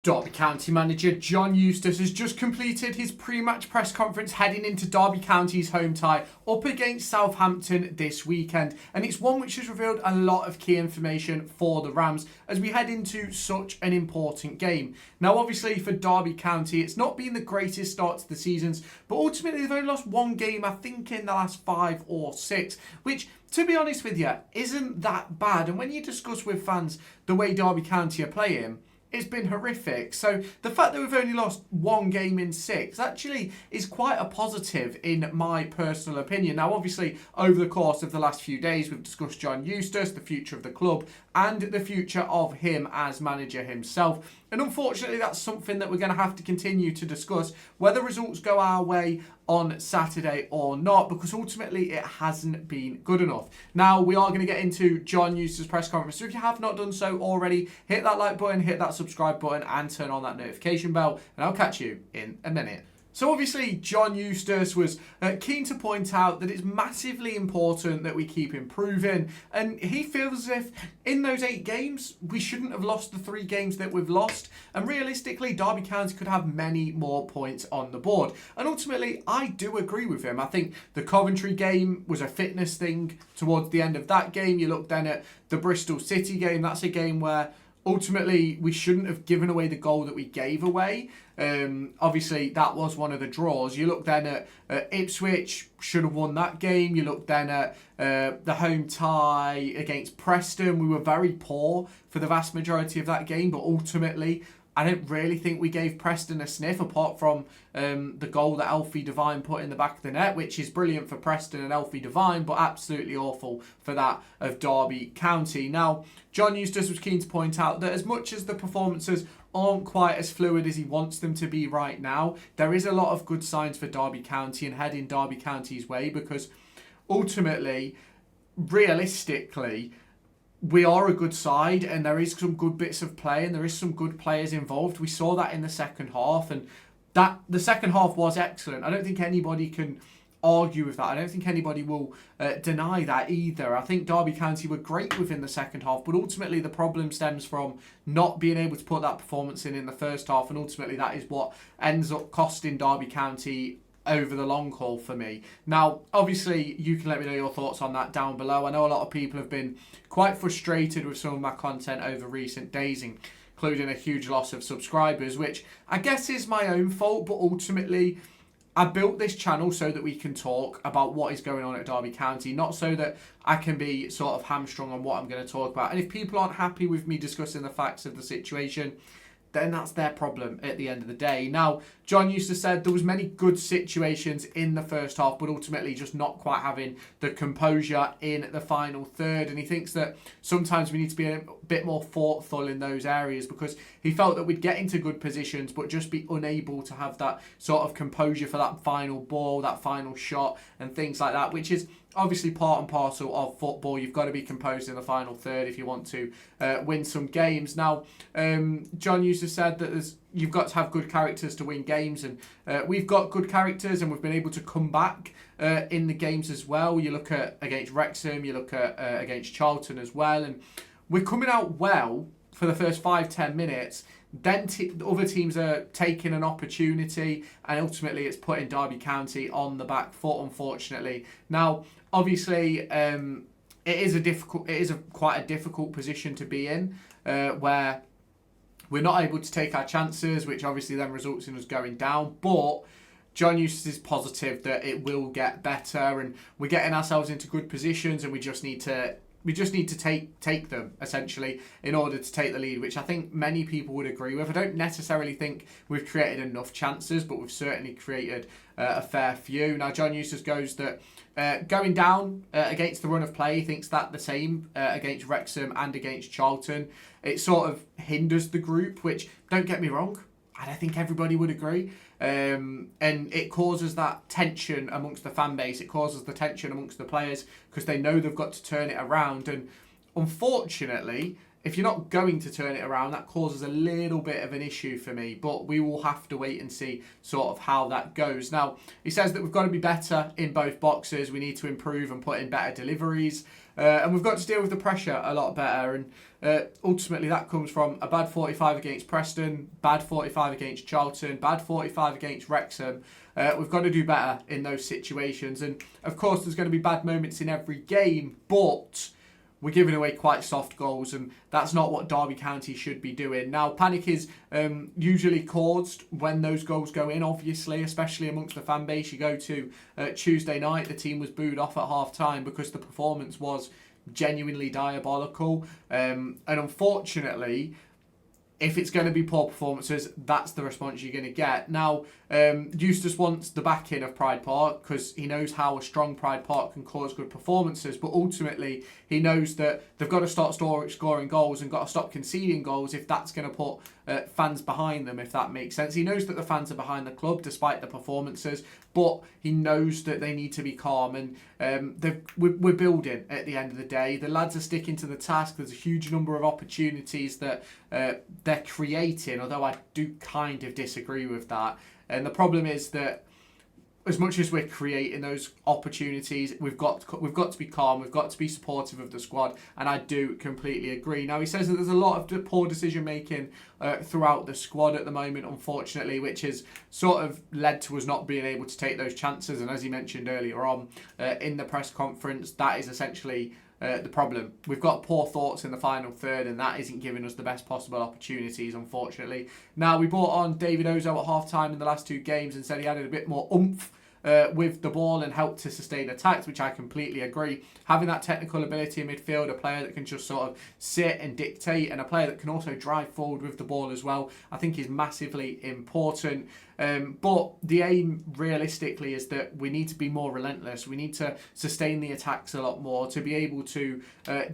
Derby County manager John Eustace has just completed his pre-match press conference heading into Derby County's home tie up against Southampton this weekend, and it's one which has revealed a lot of key information for the Rams as we head into such an important game. Now obviously for Derby County it's not been the greatest start to the seasons, but ultimately they've only lost one game I think in the last 5 or 6, which to be honest with you isn't that bad. And when you discuss with fans the way Derby County are playing, it's been horrific. So the fact that we've only lost one game in 6 actually is quite a positive in my personal opinion. Now obviously over the course of the last few days we've discussed John Eustace, the future of the club and the future of him as manager himself. And unfortunately that's something that we're going to have to continue to discuss, whether results go our way on Saturday or not, because ultimately it hasn't been good enough. Now we are going to get into John Eustace's press conference, so if you have not done so already, hit that like button, hit that subscribe button and turn on that notification bell, and I'll catch you in a minute. So obviously John Eustace was keen to point out that it's massively important that we keep improving, and he feels as if in those 8 games we shouldn't have lost the 3 games that we've lost, and realistically Derby County could have many more points on the board. And ultimately I do agree with him. I think the Coventry game was a fitness thing towards the end of that game. You look then at the Bristol City game, that's a game where ultimately we shouldn't have given away the goal that we gave away. Obviously that was one of the draws. You look then at Ipswich, should have won that game. You look then at the home tie against Preston. We were very poor for the vast majority of that game, but ultimately I don't really think we gave Preston a sniff, apart from the goal that Elfie Devine put in the back of the net, which is brilliant for Preston and Elfie Devine, but absolutely awful for that of Derby County. Now, John Eustace was keen to point out that as much as the performances aren't quite as fluid as he wants them to be right now, there is a lot of good signs for Derby County and heading Derby County's way, because ultimately, realistically, we are a good side and there is some good bits of play and there is some good players involved. We saw that in the second half, and that the second half was excellent. I don't think anybody can argue with that. I don't think anybody will deny that either. I think Derby County were great within the second half, but ultimately the problem stems from not being able to put that performance in the first half, and ultimately that is what ends up costing Derby County over the long haul for me. Now, obviously, you can let me know your thoughts on that down below. I know a lot of people have been quite frustrated with some of my content over recent days, including a huge loss of subscribers, which I guess is my own fault, but ultimately I built this channel so that we can talk about what is going on at Derby County, not so that I can be sort of hamstrung on what I'm going to talk about. And if people aren't happy with me discussing the facts of the situation, then that's their problem at the end of the day. Now, John Eustace said there was many good situations in the first half, but ultimately just not quite having the composure in the final third. And he thinks that sometimes we need to be a bit more thoughtful in those areas, because he felt that we'd get into good positions, but just be unable to have that sort of composure for that final ball, that final shot and things like that, which is obviously part and parcel of football. You've got to be composed in the final third if you want to win some games. Now, John Eustace said that you've got to have good characters to win games, and we've got good characters and we've been able to come back in the games as well. You look at against Wrexham, you look at against Charlton as well, and we're coming out well for the first 5-10 minutes. Then other teams are taking an opportunity, and ultimately it's putting Derby County on the back foot, unfortunately. Now, obviously, it is quite a difficult position to be in, where we're not able to take our chances, which obviously then results in us going down. But John Eustace is positive that it will get better, and we're getting ourselves into good positions, and we just need to take them, essentially, in order to take the lead, which I think many people would agree with. I don't necessarily think we've created enough chances, but we've certainly created a fair few. Now, John Eustace goes that going down against the run of play, he thinks that the same against Wrexham and against Charlton. It sort of hinders the group, which, don't get me wrong, I don't think everybody would agree. And it causes that tension amongst the fan base. It causes the tension amongst the players because they know they've got to turn it around. And unfortunately, if you're not going to turn it around, that causes a little bit of an issue for me. But we will have to wait and see sort of how that goes. Now, he says that we've got to be better in both boxes. We need to improve and put in better deliveries. And we've got to deal with the pressure a lot better. And ultimately that comes from a bad 45 against Preston, bad 45 against Charlton, bad 45 against Wrexham. We've got to do better in those situations. And of course, there's going to be bad moments in every game, but we're giving away quite soft goals, and that's not what Derby County should be doing. Now, panic is usually caused when those goals go in, obviously, especially amongst the fan base. You go to Tuesday night, the team was booed off at half-time because the performance was genuinely diabolical. And unfortunately, if it's going to be poor performances, that's the response you're going to get. Now, Eustace wants the backing of Pride Park because he knows how a strong Pride Park can cause good performances, but ultimately he knows that they've got to start scoring goals and got to stop conceding goals if that's going to put fans behind them, if that makes sense. He knows that the fans are behind the club despite the performances, but he knows that they need to be calm, and we're building at the end of the day. The lads are sticking to the task. There's a huge number of opportunities that they're creating, although I do kind of disagree with that. And the problem is that as much as we're creating those opportunities, we've got to be calm, we've got to be supportive of the squad, and I do completely agree. Now, he says that there's a lot of poor decision making throughout the squad at the moment, unfortunately, which has sort of led to us not being able to take those chances. And as he mentioned earlier on in the press conference, that is essentially the problem. We've got poor thoughts in the final third, and that isn't giving us the best possible opportunities, unfortunately. Now, we brought on David Ozo at half-time in the last two games and said he added a bit more oomph with the ball and helped to sustain attacks, which I completely agree. Having that technical ability in midfield, a player that can just sort of sit and dictate, and a player that can also drive forward with the ball as well, I think is massively important. But the aim realistically is that we need to be more relentless. We need to sustain the attacks a lot more to be able to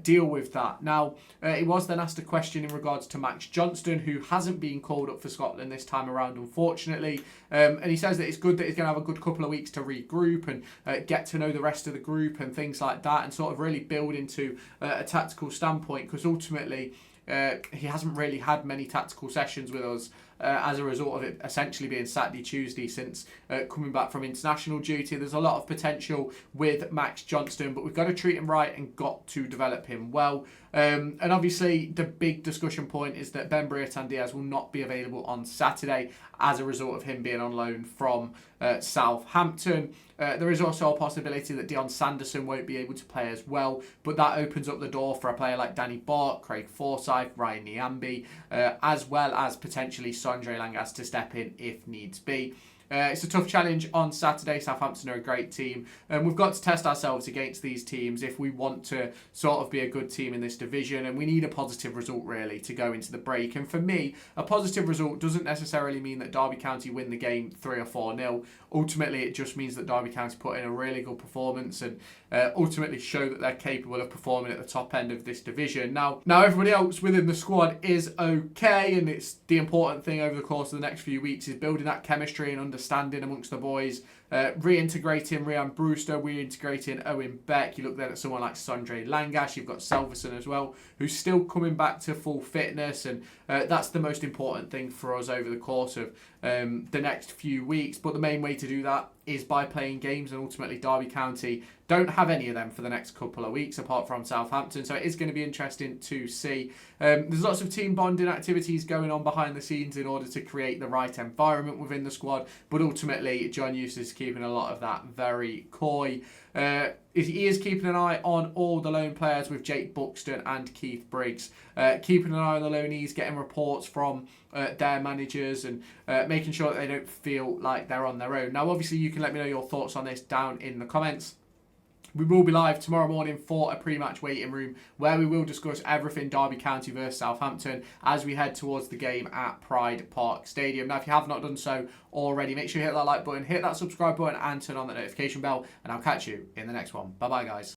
deal with that. Now, he was then asked a question in regards to Max Johnston, who hasn't been called up for Scotland this time around, unfortunately. And he says that it's good that he's going to have a good couple of weeks to regroup and get to know the rest of the group and things like that, and sort of really build into a tactical standpoint, because ultimately he hasn't really had many tactical sessions with us as a result of it essentially being Saturday, Tuesday since coming back from international duty. There's a lot of potential with Max Johnston, but we've got to treat him right and got to develop him well. And obviously the big discussion point is that Ben Briatan-Diaz will not be available on Saturday as a result of him being on loan from Southampton. There is also a possibility that Dion Sanderson won't be able to play as well, but that opens up the door for a player like Danny Bart, Craig Forsyth, Ryan Niambi, as well as potentially Sondre Langas to step in if needs be. It's a tough challenge on Saturday. Southampton are a great team, and we've got to test ourselves against these teams if we want to sort of be a good team in this division, and we need a positive result really to go into the break. And for me, a positive result doesn't necessarily mean that Derby County win the game 3 or 4-0. Ultimately, it just means that Derby County put in a really good performance and ultimately show that they're capable of performing at the top end of this division. Now everybody else within the squad is okay, and it's the important thing over the course of the next few weeks is building that chemistry and understanding amongst the boys, reintegrating Ryan Brewster, reintegrating Owen Beck. You look then at someone like Sondre Langas, you've got Selverson as well, who's still coming back to full fitness, and that's the most important thing for us over the course of the next few weeks. But the main way to do that is by playing games, and ultimately Derby County don't have any of them for the next couple of weeks apart from Southampton, so it is going to be interesting to see. There's lots of team bonding activities going on behind the scenes in order to create the right environment within the squad, but ultimately John Eustace is keeping a lot of that very coy. He is keeping an eye on all the loan players with Jake Buxton and Keith Briggs, keeping an eye on the loanees, getting reports from their managers, and making sure that they don't feel like they're on their own. Now obviously you can let me know your thoughts on this down in the comments. We will be live tomorrow morning for a pre-match waiting room where we will discuss everything Derby County versus Southampton as we head towards the game at Pride Park Stadium. Now, if you have not done so already, make sure you hit that like button, hit that subscribe button, and turn on the notification bell, and I'll catch you in the next one. Bye-bye, guys.